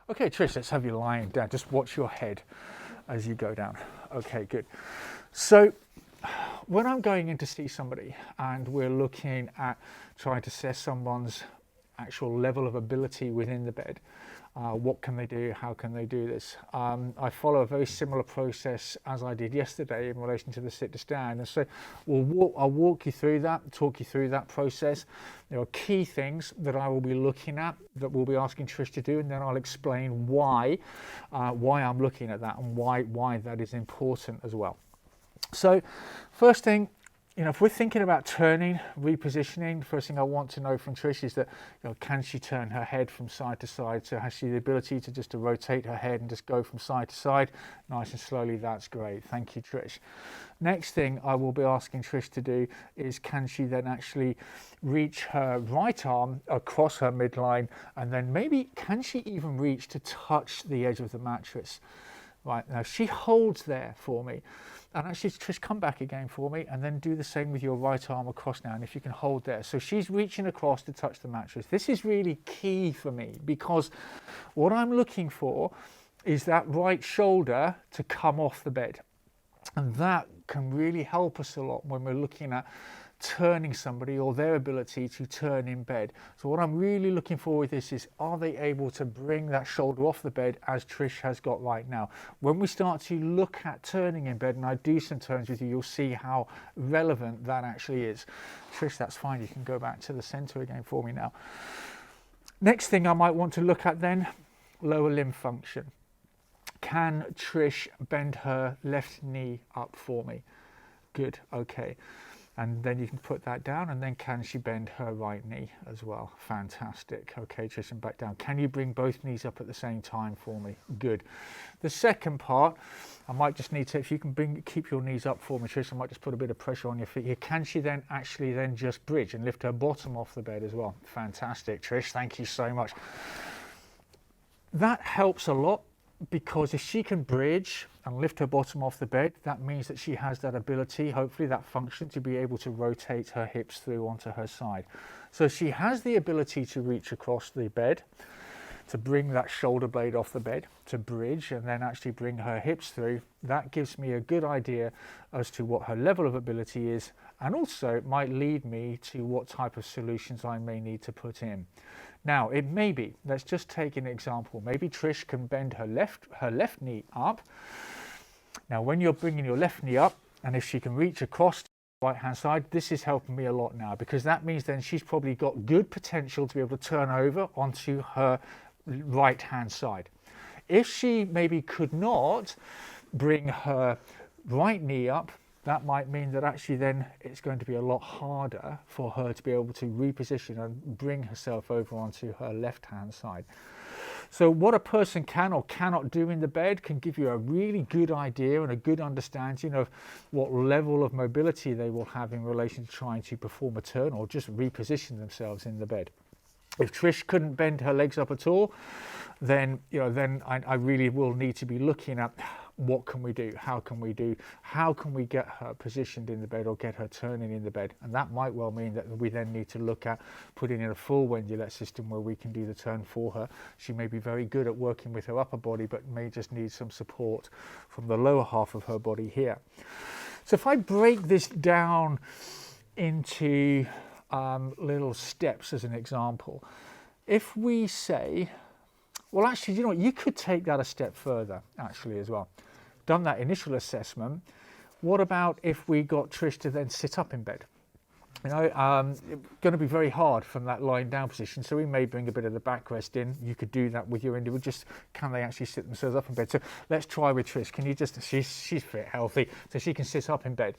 Okay, Trish, let's have you lying down. Just watch your head as you go down. Okay, good. So when I'm going in to see somebody and we're looking at trying to assess someone's actual level of ability within the bed, what can they do, how can they do this, I follow a very similar process as I did yesterday in relation to the sit to stand. And so I'll walk you through that, talk you through that process. There are key things that I will be looking at that we'll be asking Trish to do, and then I'll explain why I'm looking at that and why that is important as well. So first thing, if we're thinking about turning, repositioning, the first thing I want to know from Trish is that, can she turn her head from side to side? So has she the ability to rotate her head and just go from side to side, nice and slowly? That's great. Thank you, Trish. Next thing I will be asking Trish to do is, can she then actually reach her right arm across her midline, and then maybe can she even reach to touch the edge of the mattress? Right, now she holds there for me. And actually, Trish, come back again for me, and then do the same with your right arm across now, and if you can hold there. So she's reaching across to touch the mattress. This is really key for me, because what I'm looking for is that right shoulder to come off the bed. And that can really help us a lot when we're looking at turning somebody or their ability to turn in bed. So what I'm really looking for with this is, are they able to bring that shoulder off the bed as Trish has got right now? When we start to look at turning in bed, and I do some turns with you, you'll see how relevant that actually is. Trish, that's fine. You can go back to the center again for me now. Next thing I might want to look at then, lower limb function. Can Trish bend her left knee up for me? Good, okay. And then you can put that down, and then can she bend her right knee as well? Fantastic. Okay, Trish, and back down. Can you bring both knees up at the same time for me? Good. The second part, I might just need to, if you can keep your knees up for me, Trish, I might just put a bit of pressure on your feet here. Can she then actually then just bridge and lift her bottom off the bed as well? Fantastic, Trish. Thank you so much. That helps a lot, because if she can bridge and lift her bottom off the bed, that means that she has that ability, hopefully that function, to be able to rotate her hips through onto her side. So she has the ability to reach across the bed, to bring that shoulder blade off the bed, to bridge and then actually bring her hips through. That gives me a good idea as to what her level of ability is, and also it might lead me to what type of solutions I may need to put in. Now, it may be, let's just take an example. Maybe Trish can bend her left knee up. Now, when you're bringing your left knee up, and if she can reach across to the right hand side, this is helping me a lot now, because that means then she's probably got good potential to be able to turn over onto her right hand side. If she maybe could not bring her right knee up, that might mean that actually then it's going to be a lot harder for her to be able to reposition and bring herself over onto her left hand side. So what a person can or cannot do in the bed can give you a really good idea and a good understanding of what level of mobility they will have in relation to trying to perform a turn or just reposition themselves in the bed. If Trish couldn't bend her legs up at all, then I really will need to be looking at what can we do, how can we get her positioned in the bed or get her turning in the bed. And that might well mean that we then need to look at putting in a full Wendulette system where we can do the turn for her. She may be very good at working with her upper body, but may just need some support from the lower half of her body here. So if I break this down into little steps as an example, if we say, well, actually, you could take that a step further actually as well. Done that initial assessment. What about if we got Trish to then sit up in bed? It's going to be very hard from that lying down position, so we may bring a bit of the backrest in. You could do that with your individual. Just can they actually sit themselves up in bed? So let's try with Trish. Can you just, she's fit, healthy, so she can sit up in bed.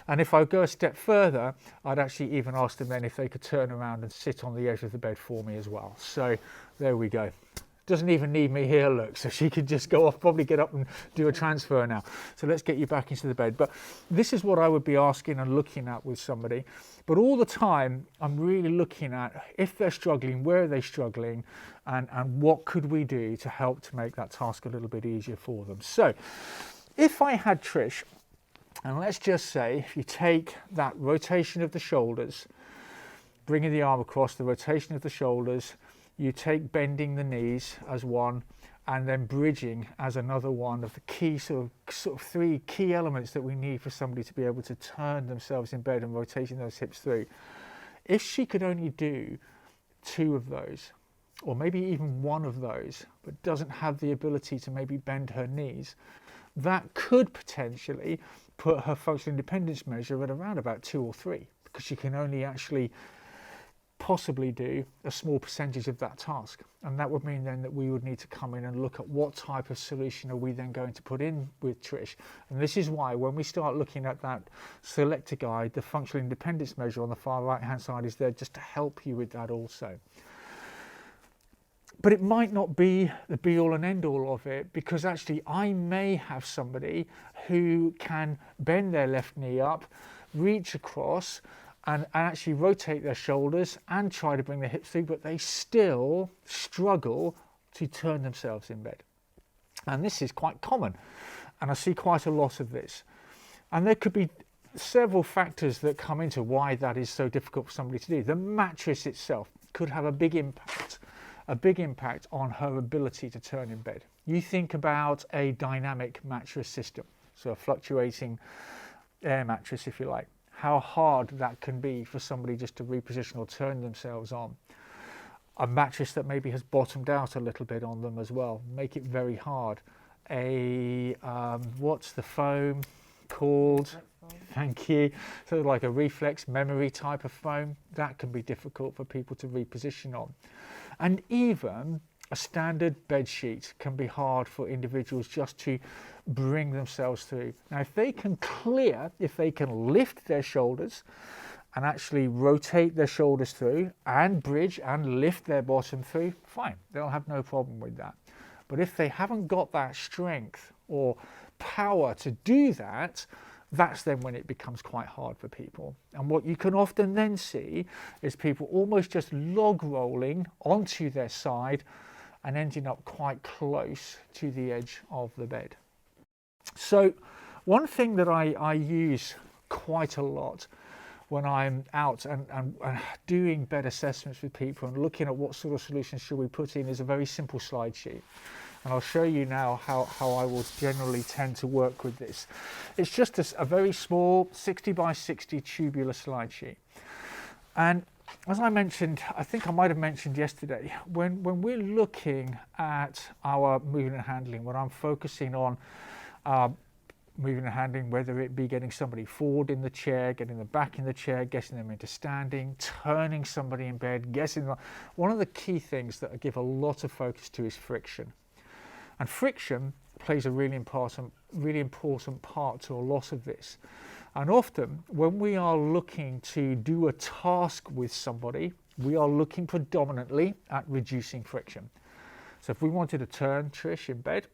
And if I go a step further, I'd actually even ask them then if they could turn around and sit on the edge of the bed for me as well. So there we go. Doesn't even need me here, look, so she could just go off, probably get up and do a transfer now. So let's get you back into the bed. But this is what I would be asking and looking at with somebody. But all the time, I'm really looking at if they're struggling, where are they struggling, and what could we do to help to make that task a little bit easier for them. So if I had Trish, and let's just say if you take that rotation of the shoulders, bringing the arm across, the rotation of the shoulders, you take bending the knees as one, and then bridging as another one of the key sort of three key elements that we need for somebody to be able to turn themselves in bed and rotating those hips through. If she could only do 2 of those, or maybe even 1 of those, but doesn't have the ability to maybe bend her knees, that could potentially put her functional independence measure at around about 2 or 3, because she can only actually possibly do a small percentage of that task. And that would mean then that we would need to come in and look at what type of solution are we then going to put in with Trish. And this is why when we start looking at that selector guide, the functional independence measure on the far right hand side is there just to help you with that also. But it might not be the be all and end all of it, because actually I may have somebody who can bend their left knee up, reach across, and actually rotate their shoulders and try to bring their hips through, but they still struggle to turn themselves in bed. And this is quite common, and I see quite a lot of this. And there could be several factors that come into why that is so difficult for somebody to do. The mattress itself could have a big impact on her ability to turn in bed. You think about a dynamic mattress system, so a fluctuating air mattress, if you like, how hard that can be for somebody just to reposition or turn themselves on. A mattress that maybe has bottomed out a little bit on them as well, make it very hard. What's the foam called? Thank you. So like a reflex memory type of foam, that can be difficult for people to reposition on. And even a standard bed sheet can be hard for individuals just to bring themselves through. Now, if they can lift their shoulders and actually rotate their shoulders through and bridge and lift their bottom through, fine, they'll have no problem with that. But if they haven't got that strength or power to do that, that's then when it becomes quite hard for people. And what you can often then see is people almost just log rolling onto their side and ending up quite close to the edge of the bed. So one thing that I use quite a lot when I'm out and doing bed assessments with people and looking at what sort of solutions should we put in is a very simple slide sheet. And I'll show you now how I will generally tend to work with this. It's just a very small 60 by 60 tubular slide sheet. And as I mentioned, I think I might have mentioned yesterday, when we're looking at our moving and handling, when I'm focusing on moving and handling, whether it be getting somebody forward in the chair, getting them back in the chair, getting them into standing, turning somebody in bed, one of the key things that I give a lot of focus to is friction. And friction plays a really important part to a lot of this. And often when we are looking to do a task with somebody, we are looking predominantly at reducing friction. So if we wanted to turn Trish in bed,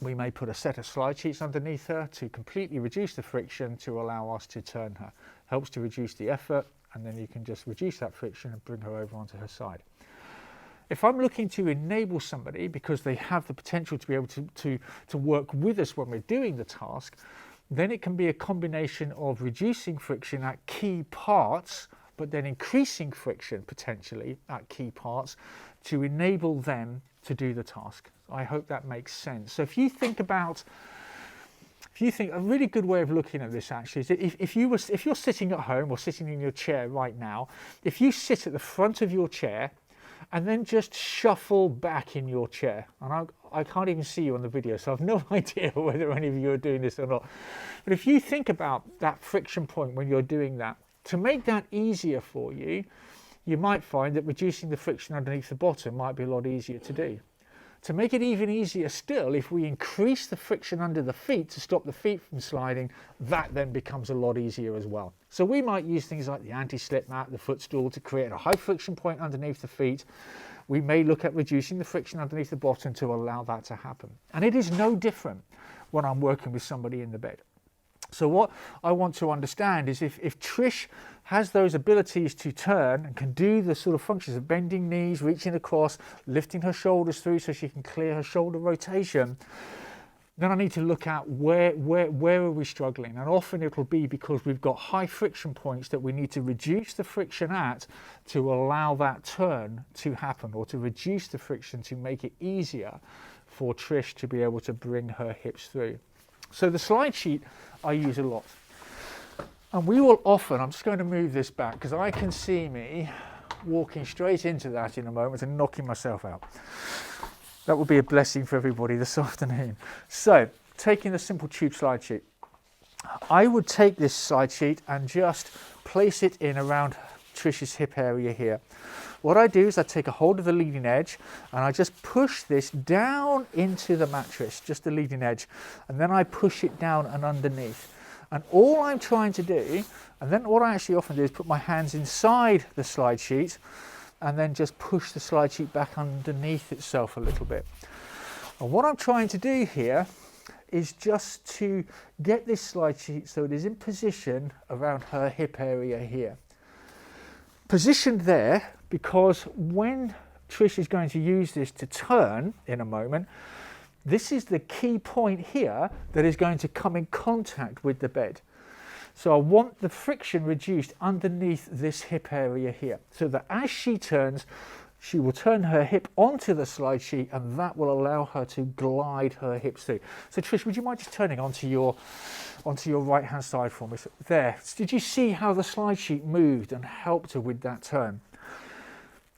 we may put a set of slide sheets underneath her to completely reduce the friction to allow us to turn her. Helps to reduce the effort, and then you can just reduce that friction and bring her over onto her side. If I'm looking to enable somebody because they have the potential to be able to work with us when we're doing the task, then it can be a combination of reducing friction at key parts, but then increasing friction potentially at key parts to enable them to do the task. I hope that makes sense. So if you think a really good way of looking at this actually is that if you're sitting at home or sitting in your chair right now, if you sit at the front of your chair and then just shuffle back in your chair, and I can't even see you on the video, so I've no idea whether any of you are doing this or not, but if you think about that friction point when you're doing that, to make that easier for you, you might find that reducing the friction underneath the bottom might be a lot easier to do. To make it even easier still, if we increase the friction under the feet to stop the feet from sliding, that then becomes a lot easier as well. So we might use things like the anti-slip mat, the footstool to create a high friction point underneath the feet. We may look at reducing the friction underneath the bottom to allow that to happen. And it is no different when I'm working with somebody in the bed. So what I want to understand is if Trish has those abilities to turn and can do the sort of functions of bending knees, reaching across, lifting her shoulders through so she can clear her shoulder rotation, then I need to look at where are we struggling. And often it will be because we've got high friction points that we need to reduce the friction at to allow that turn to happen, or to reduce the friction to make it easier for Trish to be able to bring her hips through. So the slide sheet I use a lot. And we will often, I'm just going to move this back because I can see me walking straight into that in a moment and knocking myself out. That will be a blessing for everybody this afternoon. So, taking the simple tube slide sheet, I would take this slide sheet and just place it in around Trish's hip area here. What I do is I take a hold of the leading edge and I just push this down into the mattress, just the leading edge, and then I push it down and underneath. And all I'm trying to do, and then what I actually often do is put my hands inside the slide sheet and then just push the slide sheet back underneath itself a little bit. And what I'm trying to do here is just to get this slide sheet so it is in position around her hip area here. Positioned there because when Trish is going to use this to turn in a moment, this is the key point here that is going to come in contact with the bed. So I want the friction reduced underneath this hip area here, so that as she turns, she will turn her hip onto the slide sheet and that will allow her to glide her hips through. So Trish, would you mind just turning onto your right hand side for me? So there, did you see how the slide sheet moved and helped her with that turn?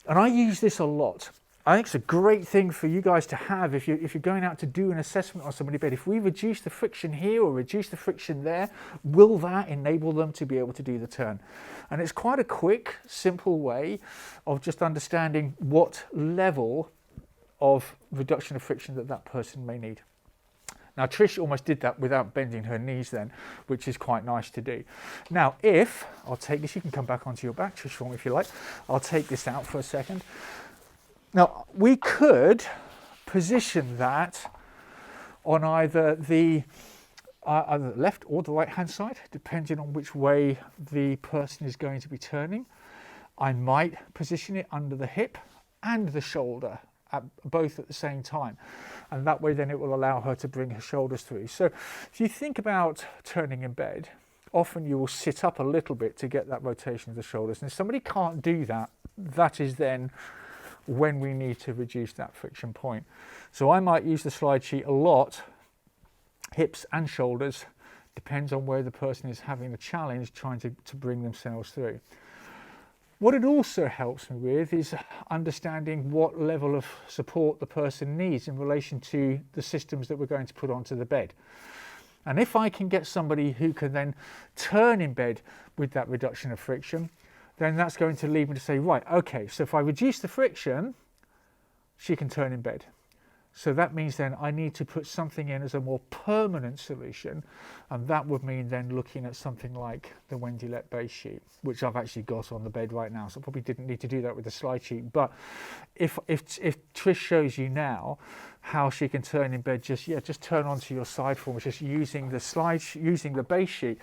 And I use this a lot. I think it's a great thing for you guys to have if you're going out to do an assessment on somebody's bed. If we reduce the friction here or reduce the friction there, will that enable them to be able to do the turn? And it's quite a quick, simple way of just understanding what level of reduction of friction that person may need. Now Trish almost did that without bending her knees then, which is quite nice to do. Now I'll take this, you can come back onto your back, Trish, for me if you like. I'll take this out for a second. Now, we could position that on either the left or the right hand side, depending on which way the person is going to be turning. I might position it under the hip and the shoulder, both at the same time. And that way then it will allow her to bring her shoulders through. So if you think about turning in bed, often you will sit up a little bit to get that rotation of the shoulders. And if somebody can't do that, that is then when we need to reduce that friction point. So I might use the slide sheet a lot, hips and shoulders, depends on where the person is having the challenge trying to bring themselves through. What it also helps me with is understanding what level of support the person needs in relation to the systems that we're going to put onto the bed. And if I can get somebody who can then turn in bed with that reduction of friction, then that's going to lead me to say, right, okay, so if I reduce the friction, she can turn in bed. So that means then I need to put something in as a more permanent solution, and that would mean then looking at something like the Wendylette base sheet, which I've actually got on the bed right now, so I probably didn't need to do that with the slide sheet. But if Trish shows you now how she can turn in bed, just turn onto your side for me, just using the base sheet.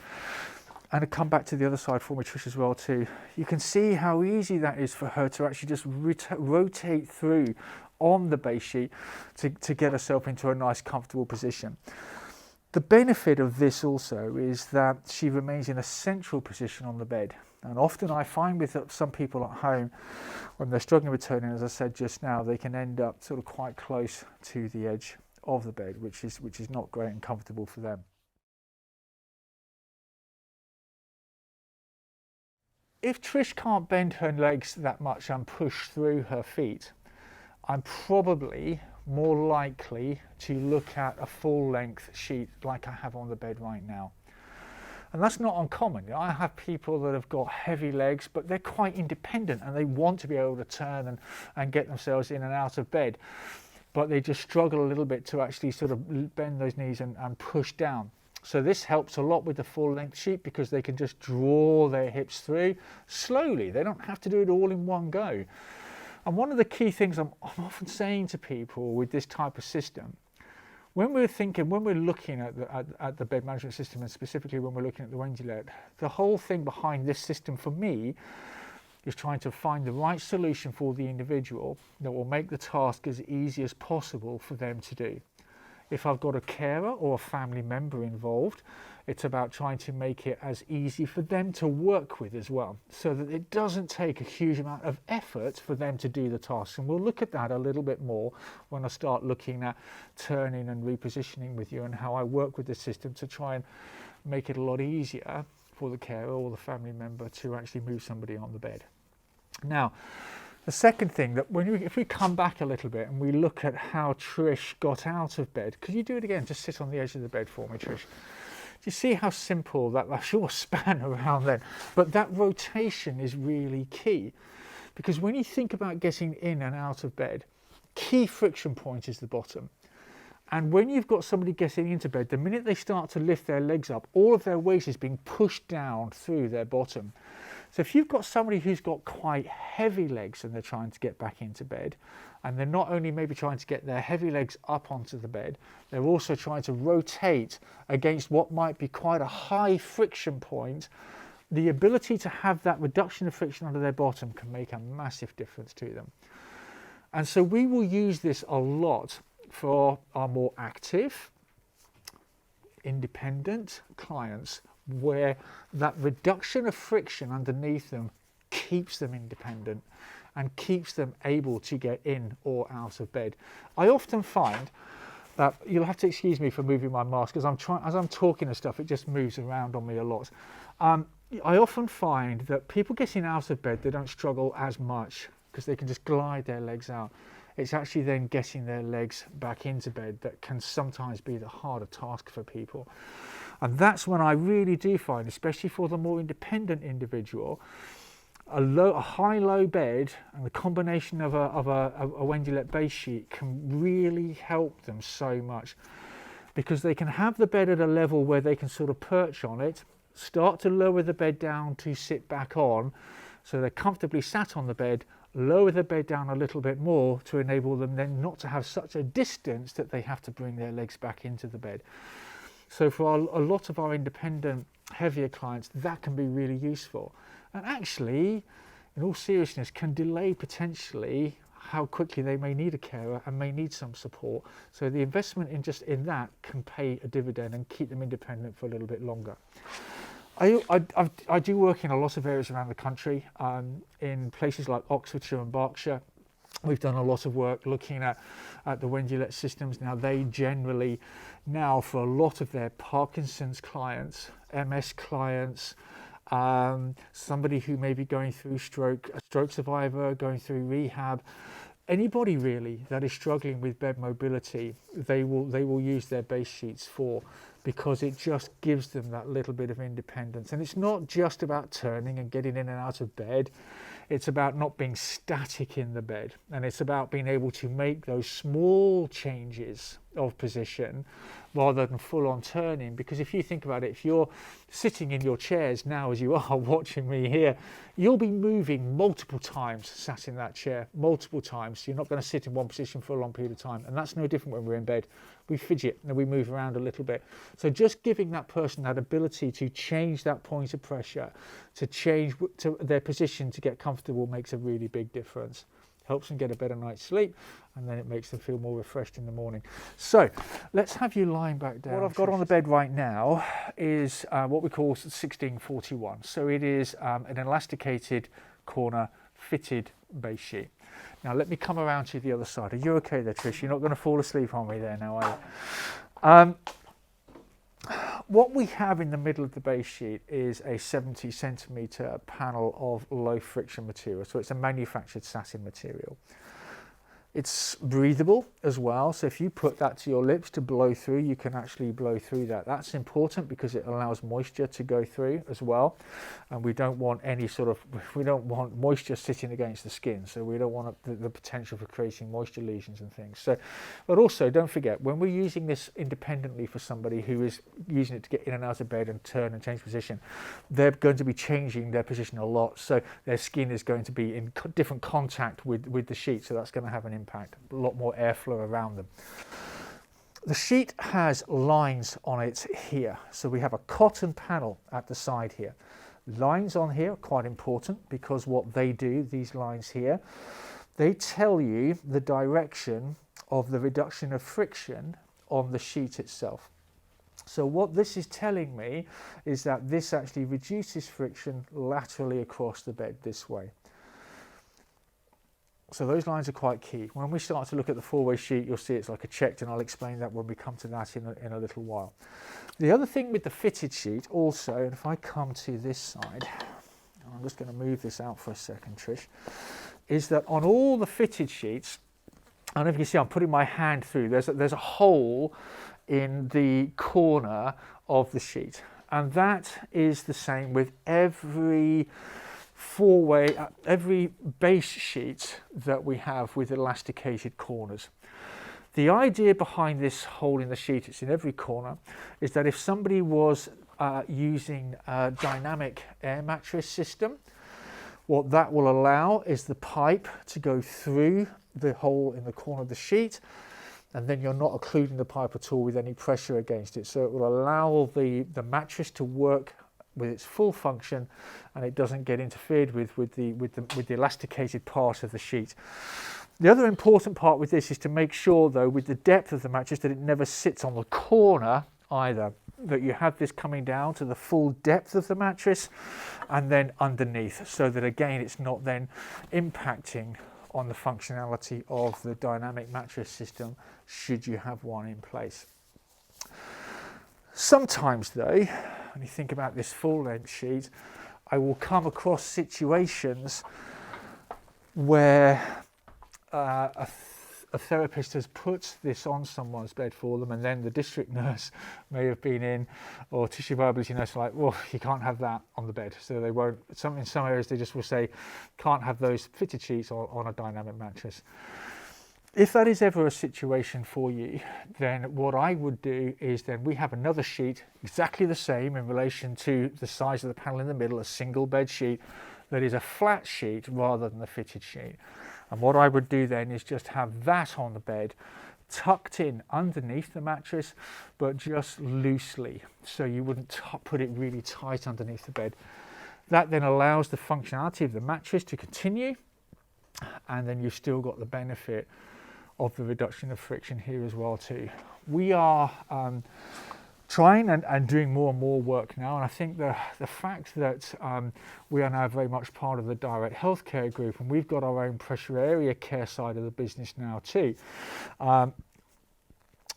And to come back to the other side for me, Trish, as well too. You can see how easy that is for her to actually just rotate through on the base sheet to get herself into a nice comfortable position. The benefit of this also is that she remains in a central position on the bed. And often I find with some people at home, when they're struggling with turning, as I said just now, they can end up sort of quite close to the edge of the bed, which is not great and comfortable for them. If Trish can't bend her legs that much and push through her feet, I'm probably more likely to look at a full length sheet like I have on the bed right now. And that's not uncommon. I have people that have got heavy legs, but they're quite independent and they want to be able to turn and get themselves in and out of bed. But they just struggle a little bit to actually sort of bend those knees and push down. So this helps a lot with the full length sheet because they can just draw their hips through slowly. They don't have to do it all in one go. And one of the key things I'm often saying to people with this type of system, when we're looking at the bed management system, and specifically when we're looking at the Wendylette, the whole thing behind this system for me is trying to find the right solution for the individual that will make the task as easy as possible for them to do. If I've got a carer or a family member involved, it's about trying to make it as easy for them to work with as well, so that it doesn't take a huge amount of effort for them to do the task. And we'll look at that a little bit more when I start looking at turning and repositioning with you, and how I work with the system to try and make it a lot easier for the carer or the family member to actually move somebody on the bed. Now, the second thing, that if we come back a little bit and we look at how Trish got out of bed, could you do it again? Just sit on the edge of the bed for me, Trish. Do you see how simple that sure span around then? But that rotation is really key, because when you think about getting in and out of bed, key friction point is the bottom. And when you've got somebody getting into bed, the minute they start to lift their legs up, all of their weight is being pushed down through their bottom. So if you've got somebody who's got quite heavy legs and they're trying to get back into bed, and they're not only maybe trying to get their heavy legs up onto the bed, they're also trying to rotate against what might be quite a high friction point, the ability to have that reduction of friction under their bottom can make a massive difference to them. And so we will use this a lot for our more active, independent clients, where that reduction of friction underneath them keeps them independent and keeps them able to get in or out of bed. I often find that, you'll have to excuse me for moving my mask, as I'm talking and stuff, it just moves around on me a lot. I often find that people getting out of bed, they don't struggle as much because they can just glide their legs out. It's actually then getting their legs back into bed that can sometimes be the harder task for people. And that's when I really do find, especially for the more independent individual, a high-low bed and the combination of a Wendulette base sheet can really help them so much, because they can have the bed at a level where they can sort of perch on it, start to lower the bed down to sit back on, so they're comfortably sat on the bed, lower the bed down a little bit more to enable them then not to have such a distance that they have to bring their legs back into the bed. So for a lot of our independent, heavier clients, that can be really useful. And actually, in all seriousness, can delay potentially how quickly they may need a carer and may need some support. So the investment in that can pay a dividend and keep them independent for a little bit longer. I do work in a lot of areas around the country, in places like Oxfordshire and Berkshire. We've done a lot of work looking at the Wendulette systems. Now, they generally, now for a lot of their Parkinson's clients, MS clients, somebody who may be going through stroke, a stroke survivor, going through rehab, anybody really that is struggling with bed mobility, they will use their base sheets for, because it just gives them that little bit of independence. And it's not just about turning and getting in and out of bed. It's about not being static in the bed, and it's about being able to make those small changes of position rather than full on turning. Because if you think about it, if you're sitting in your chairs now as you are watching me here, you'll be moving multiple times sat in that chair, multiple times. You're not going to sit in one position for a long period of time, and that's no different when we're in bed. We fidget and we move around a little bit. So just giving that person that ability to change that point of pressure, to change to their position to get comfortable, makes a really big difference. Helps them get a better night's sleep, and then it makes them feel more refreshed in the morning. So let's have you lying back down. What I've got on the bed right now is what we call 1641. So it is an elasticated corner fitted base sheet. Now let me come around to the other side. Are you okay there, Trish? You're not going to fall asleep on me there now, are you? What we have in the middle of the base sheet is a 70 centimetre panel of low friction material. So it's a manufactured satin material. It's breathable as well, so if you put that to your lips to blow through, you can actually blow through that. That's important because it allows moisture to go through as well, and we don't want moisture sitting against the skin, so we don't want the potential for creating moisture lesions and things. So, but also don't forget, when we're using this independently for somebody who is using it to get in and out of bed and turn and change position, they're going to be changing their position a lot, so their skin is going to be in different contact with the sheet, so that's going to have an impact, a lot more airflow around them. The sheet has lines on it here, so we have a cotton panel at the side here. Lines on here are quite important because what they do, these lines here, they tell you the direction of the reduction of friction on the sheet itself. So what this is telling me is that this actually reduces friction laterally across the bed this way. So those lines are quite key. When we start to look at the four-way sheet, you'll see it's like a checked, and I'll explain that when we come to that in a little while. The other thing with the fitted sheet also, and if I come to this side, I'm just going to move this out for a second, Trish, is that on all the fitted sheets, I don't know if you see I'm putting my hand through, there's a hole in the corner of the sheet, and that is the same with every four-way, every base sheet that we have with elasticated corners. The idea behind this hole in the sheet, it's in every corner, is that if somebody was using a dynamic air mattress system, what that will allow is the pipe to go through the hole in the corner of the sheet, and then you're not occluding the pipe at all with any pressure against it. So it will allow the mattress to work with its full function, and it doesn't get interfered with the elasticated part of the sheet. The other important part with this is to make sure, though, with the depth of the mattress, that it never sits on the corner either, that you have this coming down to the full depth of the mattress and then underneath, so that again it's not then impacting on the functionality of the dynamic mattress system should you have one in place. Sometimes though, when you think about this full length sheet, I will come across situations where a therapist has put this on someone's bed for them, and then the district nurse may have been in, or tissue viability nurse, like, well, you can't have that on the bed. So they won't, in some areas they just will say, can't have those fitted sheets on a dynamic mattress. If that is ever a situation for you, then what I would do is then we have another sheet exactly the same in relation to the size of the panel in the middle, a single bed sheet that is a flat sheet rather than the fitted sheet. And what I would do then is just have that on the bed, tucked in underneath the mattress, but just loosely, so you wouldn't put it really tight underneath the bed. That then allows the functionality of the mattress to continue, and then you've still got the benefit of the reduction of friction here as well too. We are trying and doing more and more work now, and I think the fact that we are now very much part of the Direct Healthcare group, and we've got our own pressure area care side of the business now too,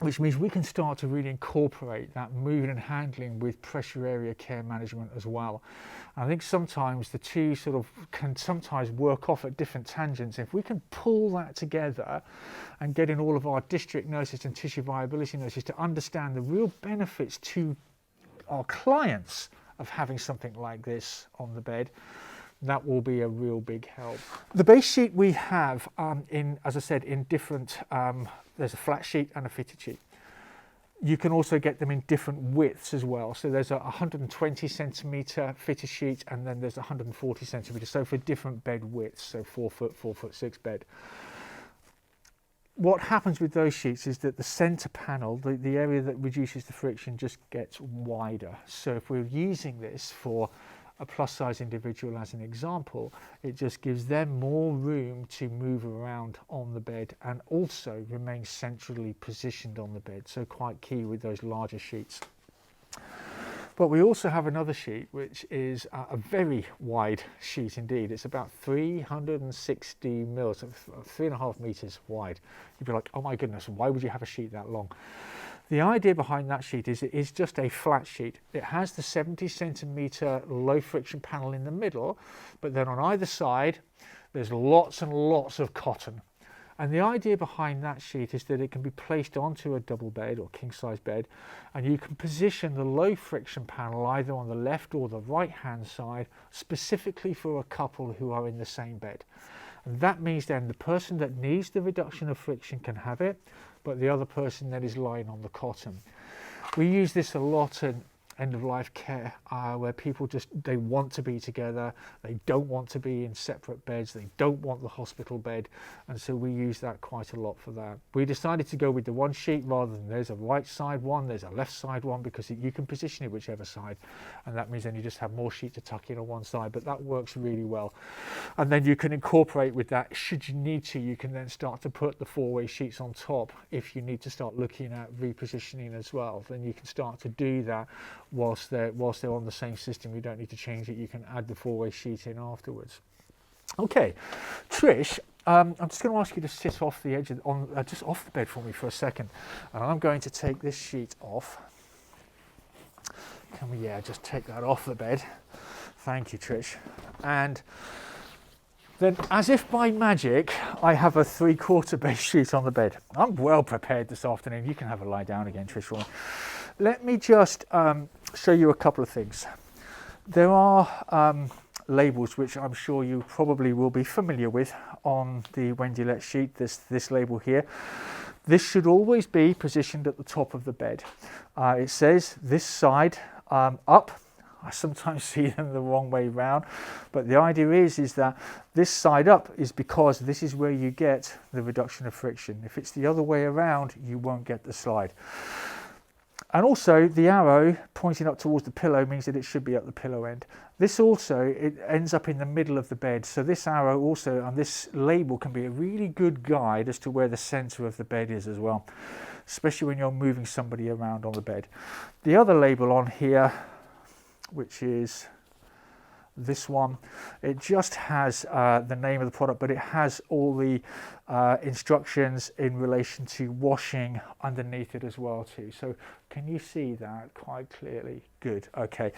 which means we can start to really incorporate that moving and handling with pressure area care management as well. I think sometimes the two sort of can sometimes work off at different tangents. If we can pull that together and get in all of our district nurses and tissue viability nurses to understand the real benefits to our clients of having something like this on the bed, that will be a real big help. The base sheet we have as I said, in different, there's a flat sheet and a fitted sheet. You can also get them in different widths as well. So there's a 120 centimetre fitted sheet, and then there's 140 centimetres, so for different bed widths, so 4 foot, 4'6" bed. What happens with those sheets is that the centre panel, the area that reduces the friction, just gets wider. So if we're using this for a plus size individual as an example, it just gives them more room to move around on the bed and also remain centrally positioned on the bed. So quite key with those larger sheets. But we also have another sheet which is a very wide sheet indeed. It's about 360 mils, 3.5 meters wide. You'd be like, oh my goodness, why would you have a sheet that long? The idea behind that sheet is it is just a flat sheet. It has the 70 centimetre low friction panel in the middle, but then on either side there's lots and lots of cotton. And the idea behind that sheet is that it can be placed onto a double bed or king size bed, and you can position the low friction panel either on the left or the right hand side specifically for a couple who are in the same bed. And that means then the person that needs the reduction of friction can have it, but the other person then is lying on the cotton. We use this a lot end of life care, where people they want to be together, they don't want to be in separate beds, they don't want the hospital bed, and so we use that quite a lot for that. We decided to go with the one sheet rather than there's a right side one, there's a left side one, because you can position it whichever side, and that means then you just have more sheet to tuck in on one side, but that works really well. And then you can incorporate with that, should you need to, you can then start to put the four-way sheets on top. If you need to start looking at repositioning as well, then you can start to do that whilst they're on the same system. You don't need to change it, you can add the four-way sheet in afterwards. Okay, Trish, I'm just going to ask you to sit off the edge just off the bed for me for a second, and I'm going to take this sheet off. Can we just take that off the bed? Thank you, Trish. And then, as if by magic, I have a 3/4 base sheet on the bed. I'm well prepared this afternoon. You can have a lie down again, Trish, for me. Let me just show you a couple of things. There are labels which I'm sure you probably will be familiar with on the Wendy-Let sheet, this label here. This should always be positioned at the top of the bed. It says this side up. I sometimes see them the wrong way round, but the idea is that this side up is because this is where you get the reduction of friction. If it's the other way around, you won't get the slide. And also the arrow pointing up towards the pillow means that it should be at the pillow end. This also, it ends up in the middle of the bed. So this arrow also, and this label can be a really good guide as to where the center of the bed is as well, especially when you're moving somebody around on the bed. The other label on here, which is this one, it just has the name of the product, but it has all the instructions in relation to washing underneath it as well too. So can you see that quite clearly? Good. Okay,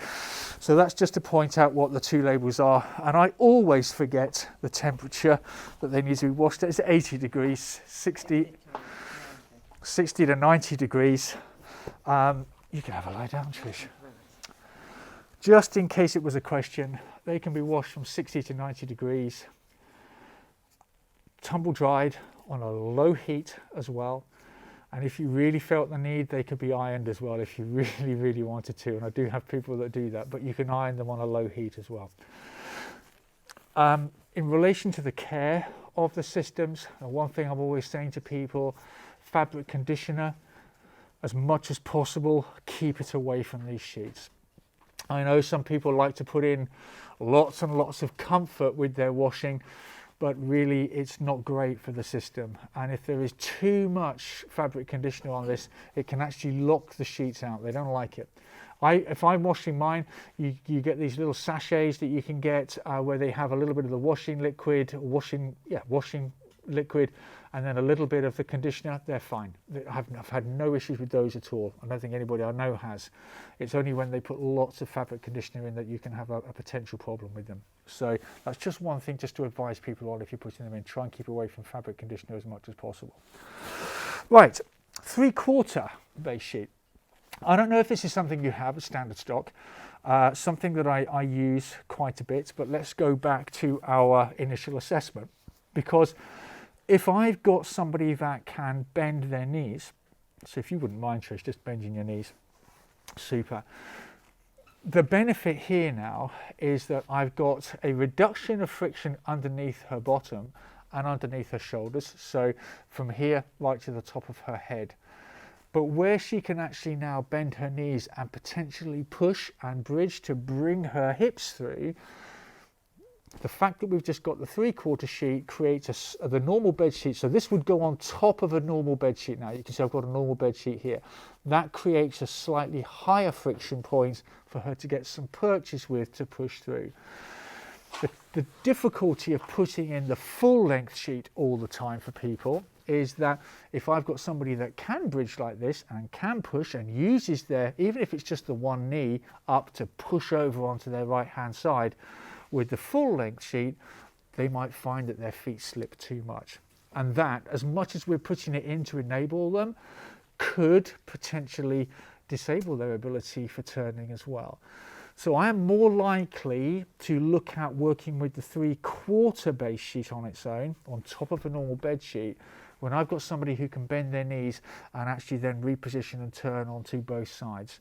so that's just to point out what the two labels are, and I always forget the temperature that they need to be washed at. It's 80 degrees, 60 to 90 degrees. You can have a lie down, Trish. Just in case it was a question, they can be washed from 60 to 90 degrees, tumble dried on a low heat as well. And if you really felt the need, they could be ironed as well if you really, really wanted to. And I do have people that do that, but you can iron them on a low heat as well. In relation to the care of the systems, one thing I'm always saying to people, fabric conditioner, as much as possible, keep it away from these sheets. I know some people like to put in lots and lots of comfort with their washing, but really it's not great for the system. And if there is too much fabric conditioner on this, it can actually lock the sheets out. They don't like it. If I'm washing mine, you get these little sachets that you can get where they have a little bit of the washing liquid, and then a little bit of the conditioner. They're fine. I've had no issues with those at all. I don't think anybody I know has. It's only when they put lots of fabric conditioner in that you can have a potential problem with them. So that's just one thing just to advise people on if you're putting them in. Try and keep away from fabric conditioner as much as possible. Right, 3/4 base sheet. I don't know if this is something you have as standard stock, something that I use quite a bit, but let's go back to our initial assessment, because if I've got somebody that can bend their knees, so if you wouldn't mind, Trish, just bending your knees, super. The benefit here now is that I've got a reduction of friction underneath her bottom and underneath her shoulders, so from here right to the top of her head. But where she can actually now bend her knees and potentially push and bridge to bring her hips through, the fact that we've just got the 3/4 sheet creates the normal bed sheet. So this would go on top of a normal bed sheet now. You can see I've got a normal bed sheet here. That creates a slightly higher friction point for her to get some purchase with to push through. The difficulty of putting in the full length sheet all the time for people is that if I've got somebody that can bridge like this and can push and uses their, even if it's just the one knee up to push over onto their right hand side, with the full length sheet, they might find that their feet slip too much. And that, as much as we're putting it in to enable them, could potentially disable their ability for turning as well. So I am more likely to look at working with the 3/4 base sheet on its own, on top of a normal bed sheet, when I've got somebody who can bend their knees and actually then reposition and turn onto both sides.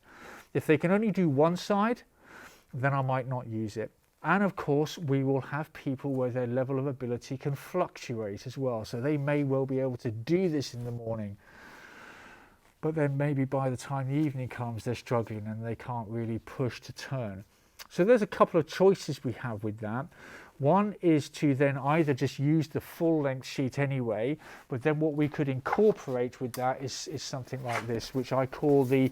If they can only do one side, then I might not use it. And of course, we will have people where their level of ability can fluctuate as well. So they may well be able to do this in the morning, but then maybe by the time the evening comes, they're struggling and they can't really push to turn. So there's a couple of choices we have with that. One is to then either just use the full length sheet anyway, but then what we could incorporate with that is something like this, which I call the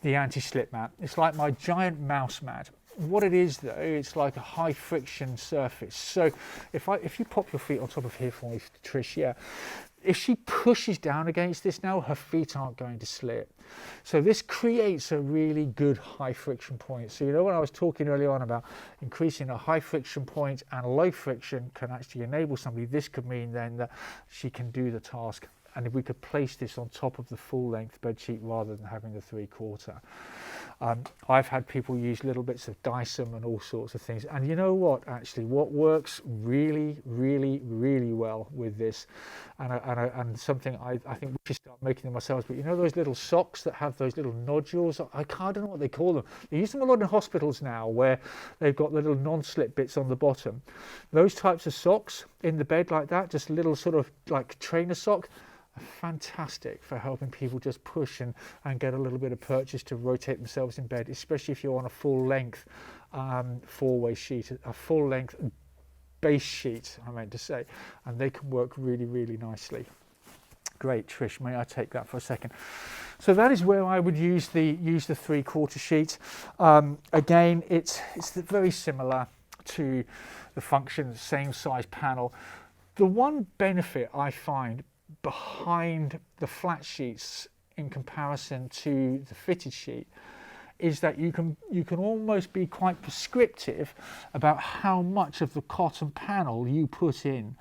anti-slip mat. It's like my giant mouse mat. What it is though, it's like a high friction surface. So if you pop your feet on top of here for me, Trish, yeah. If she pushes down against this now, her feet aren't going to slip. So this creates a really good high friction point. So you know when I was talking earlier on about increasing a high friction point and low friction can actually enable somebody, this could mean then that she can do the task. And if we could place this on top of the full length bed sheet rather than having the 3/4. I've had people use little bits of Dyson and all sorts of things. And you know what, actually, what works really, really, really well with this, and something I think we should start making them ourselves, but you know those little socks that have those little nodules? I don't know what they call them. They use them a lot in hospitals now where they've got the little non-slip bits on the bottom. Those types of socks in the bed like that, just a little sort of like trainer sock, fantastic for helping people just push and get a little bit of purchase to rotate themselves in bed, especially if you're on a full length four-way sheet, a full length base sheet, I meant to say, and they can work really, really nicely. Great, Trish, may I take that for a second? So that is where I would use the 3/4 sheet. Again, it's very similar to the function, same size panel. The one benefit I find behind the flat sheets in comparison to the fitted sheet is that you can almost be quite prescriptive about how much of the cotton panel you put in.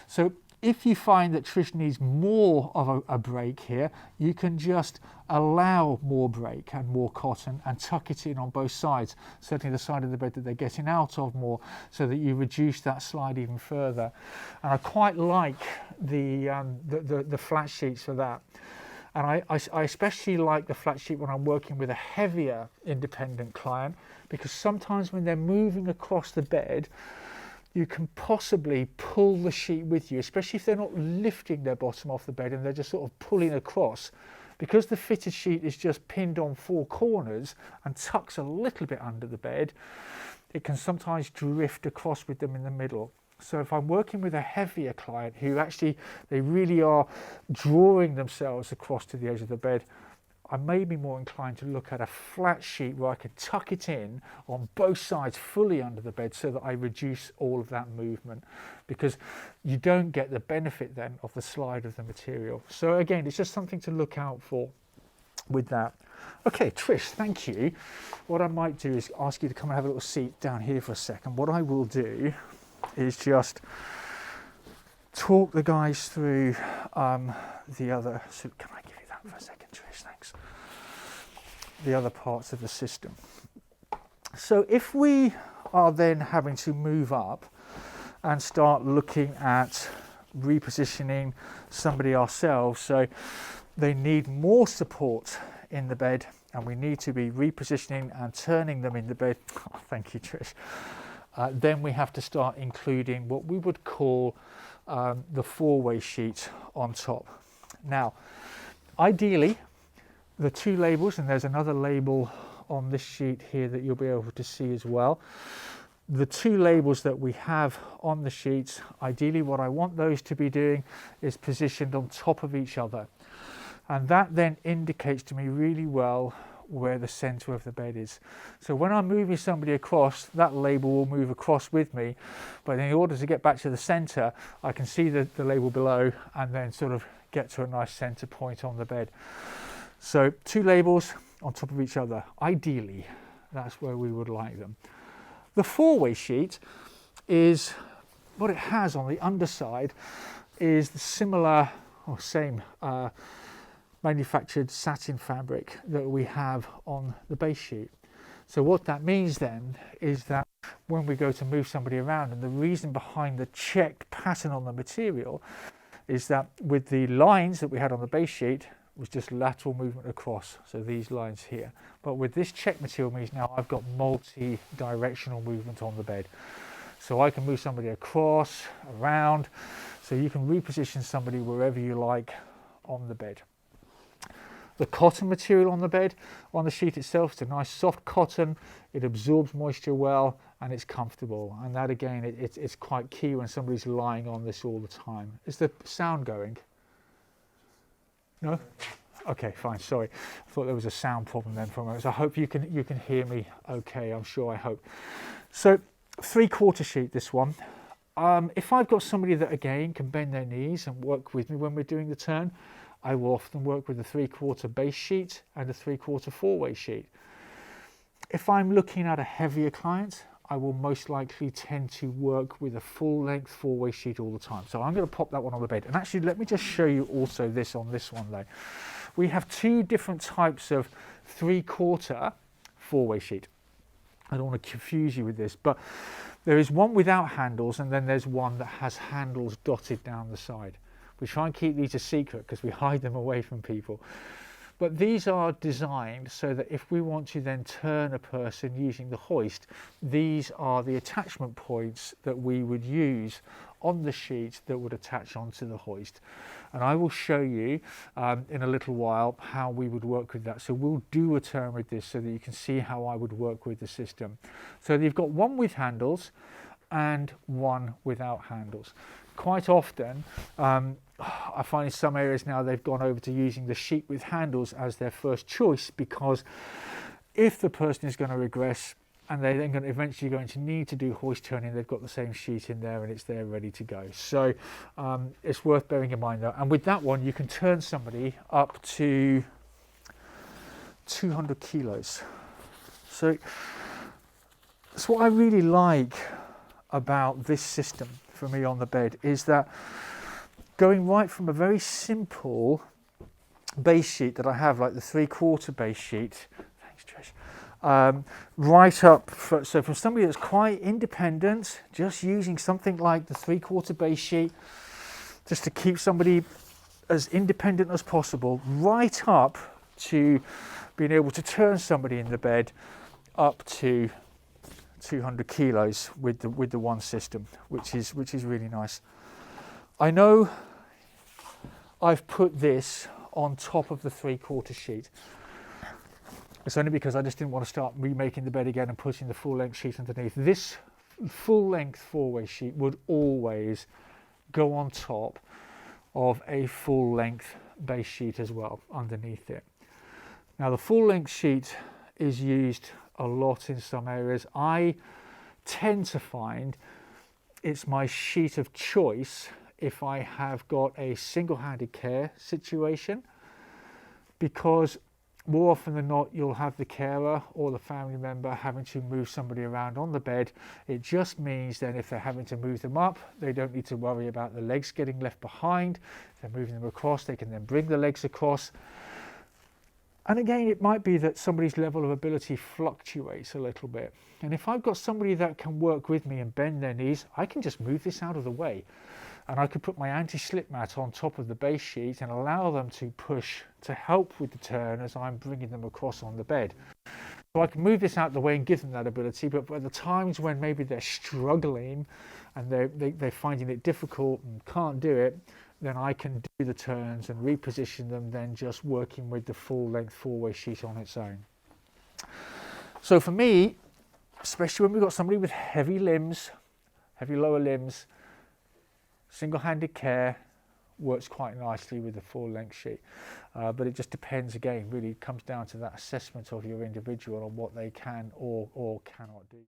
So if you find that Trish needs more of a break here, you can just allow more break and more cotton and tuck it in on both sides, certainly the side of the bed that they're getting out of more, so that you reduce that slide even further. And I quite like the flat sheets for that. And I especially like the flat sheet when I'm working with a heavier independent client, because sometimes when they're moving across the bed, you can possibly pull the sheet with you, especially if they're not lifting their bottom off the bed and they're just sort of pulling across. Because the fitted sheet is just pinned on four corners and tucks a little bit under the bed, it can sometimes drift across with them in the middle. So if I'm working with a heavier client who actually, they really are drawing themselves across to the edge of the bed, I may be more inclined to look at a flat sheet where I can tuck it in on both sides fully under the bed so that I reduce all of that movement, because you don't get the benefit then of the slide of the material. So again, it's just something to look out for with that. Okay, Trish, thank you. What I might do is ask you to come and have a little seat down here for a second. What I will do is just talk the guys through the other, so can I give you that for a second, Trish? Thanks. The other parts of the system. So if we are then having to move up and start looking at repositioning somebody ourselves, so they need more support in the bed and we need to be repositioning and turning them in the bed. Oh, thank you, Trish. Then we have to start including what we would call the four-way sheet on top. Now, ideally, the two labels, and there's another label on this sheet here that you'll be able to see as well. The two labels that we have on the sheets, ideally what I want those to be doing is positioned on top of each other. And that then indicates to me really well where the center of the bed is. So when I'm moving somebody across, that label will move across with me, but in order to get back to the center, I can see the label below and then sort of get to a nice center point on the bed. So two labels on top of each other, ideally, that's where we would like them. The four-way sheet is, what it has on the underside is the similar or same manufactured satin fabric that we have on the base sheet. So what that means then is that when we go to move somebody around, and the reason behind the checked pattern on the material is that with the lines that we had on the base sheet was just lateral movement across, so these lines here. But with this check material means now I've got multi-directional movement on the bed. So I can move somebody across, around, so you can reposition somebody wherever you like on the bed. The cotton material on the bed, on the sheet itself, it's a nice soft cotton, it absorbs moisture well and it's comfortable. And that again, it's quite key when somebody's lying on this all the time. Is the sound going? No? Okay, fine, sorry. I thought there was a sound problem then for a moment. So I hope you can hear me okay, I'm sure, I hope. So 3/4 sheet, this one. If I've got somebody that again can bend their knees and work with me when we're doing the turn, I will often work with a 3/4 base sheet and a 3/4 four-way sheet. If I'm looking at a heavier client, I will most likely tend to work with a full-length four-way sheet all the time. So I'm going to pop that one on the bed. And actually, let me just show you also this on this one though. We have two different types of 3/4 four-way sheet. I don't want to confuse you with this, but there is one without handles and then there's one that has handles dotted down the side. We try and keep these a secret because we hide them away from people. But these are designed so that if we want to then turn a person using the hoist, these are the attachment points that we would use on the sheet that would attach onto the hoist. And I will show you in a little while how we would work with that. So we'll do a turn with this so that you can see how I would work with the system. So you've got one with handles and one without handles. Quite often, I find in some areas now they've gone over to using the sheet with handles as their first choice, because if the person is going to regress and they're then eventually going to need to do hoist turning, they've got the same sheet in there and it's there ready to go. So it's worth bearing in mind though. And with that one, you can turn somebody up to 200 kilos. So what I really like about this system for me on the bed is that going right from a very simple base sheet that I have, like the 3/4 base sheet, thanks Trish, right up, so from somebody that's quite independent, just using something like the 3/4 base sheet, just to keep somebody as independent as possible, right up to being able to turn somebody in the bed up to 200 kilos with the one system, which is really nice. I know I've put this on top of the 3/4 sheet. It's only because I just didn't want to start remaking the bed again and putting the full length sheet underneath. This full length four-way sheet would always go on top of a full length base sheet as well underneath it. Now the full length sheet is used a lot in some areas. I tend to find it's my sheet of choice if I have got a single-handed care situation, because more often than not you'll have the carer or the family member having to move somebody around on the bed. It just means then if they're having to move them up, they don't need to worry about the legs getting left behind. If they're moving them across, they can then bring the legs across. And again, it might be that somebody's level of ability fluctuates a little bit. And if I've got somebody that can work with me and bend their knees, I can just move this out of the way. And I could put my anti-slip mat on top of the base sheet and allow them to push to help with the turn as I'm bringing them across on the bed. So I can move this out of the way and give them that ability, but at the times when maybe they're struggling and they're finding it difficult and can't do it, then I can do the turns and reposition them, then just working with the full length four-way sheet on its own. So for me, especially when we've got somebody with heavy limbs, heavy lower limbs, single-handed care works quite nicely with the full length sheet. But it just depends, again, really comes down to that assessment of your individual on what they can or cannot do.